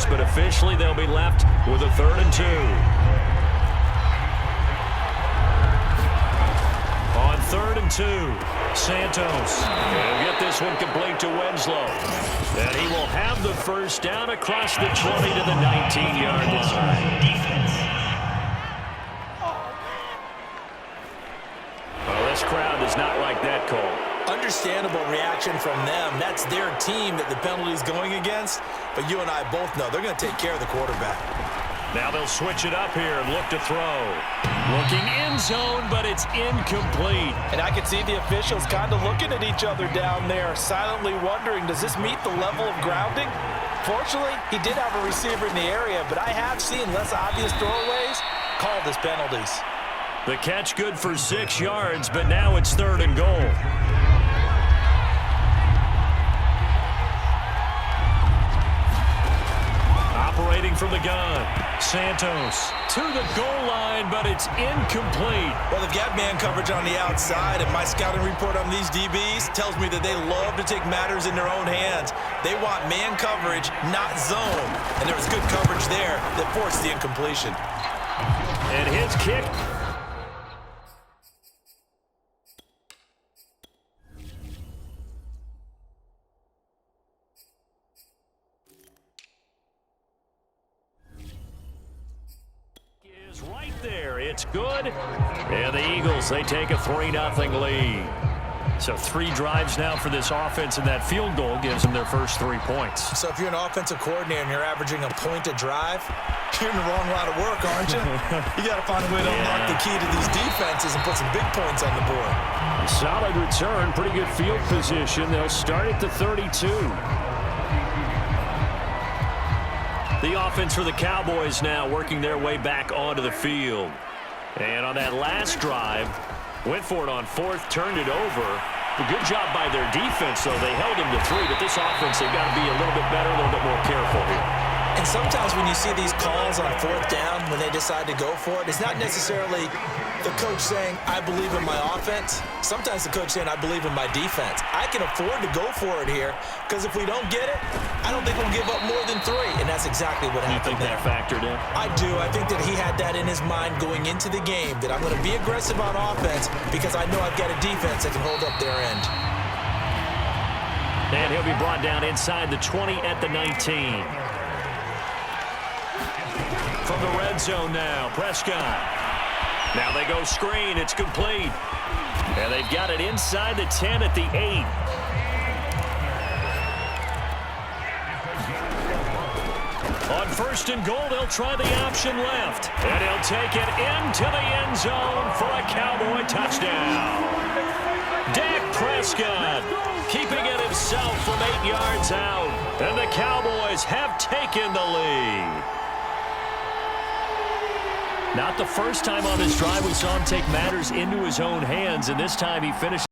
but officially they'll be left with a 3rd and 2. On 3rd and 2, Santos will get this one complete to Winslow. And he will have the first down across the 20 to the 19-yard line. Well, this crowd does not like that call. Understandable reaction from them. That's their team that the penalty is going against. But you and I both know they're going to take care of the quarterback. Now they'll switch it up here and look to throw. Looking end zone, but it's incomplete. And I can see the officials kind of looking at each other down there, silently wondering, does this meet the level of grounding? Fortunately, he did have a receiver in the area, but I have seen less obvious throwaways called as penalties. The catch good for 6 yards, but now it's 3rd and goal. Operating from the gun, Santos to the goal line, but it's incomplete. Well, they've got man coverage on the outside, and my scouting report on these DBs tells me that they love to take matters in their own hands. They want man coverage, not zone. And there was good coverage there that forced the incompletion. And his kick. Right there, it's good. And the Eagles, they take a 3-0 lead. So 3 drives now for this offense, and that field goal gives them their first 3 points. So if you're an offensive coordinator and you're averaging a point a drive, you're in the wrong line of work, aren't you? You got to find a way to unlock the key to these defenses and put some big points on the board. Solid return, pretty good field position. They'll start at the 32. The offense for the Cowboys now working their way back onto the field. And on that last drive, went for it on 4th, turned it over. A good job by their defense, though. They held him to 3, but this offense, they've got to be a little bit better, a little bit more careful here. And sometimes when you see these calls on 4th down, when they decide to go for it, it's not necessarily the coach saying, I believe in my offense. Sometimes the coach saying, I believe in my defense. I can afford to go for it here, because if we don't get it, I don't think we'll give up more than 3. And that's exactly what happened there. You think that factored in? I do. I think that he had that in his mind going into the game, that I'm going to be aggressive on offense because I know I've got a defense that can hold up their end. And he'll be brought down inside the 20 at the 19. From the red zone now, Prescott. Now they go screen. It's complete. And they've got it inside the 10 at the 8. On 1st and goal, they'll try the option left. And he'll take it into the end zone for a Cowboy touchdown. Dak Prescott keeping it himself from 8 yards out. And the Cowboys have taken the lead. Not the first time on this drive we saw him take matters into his own hands, and this time he finished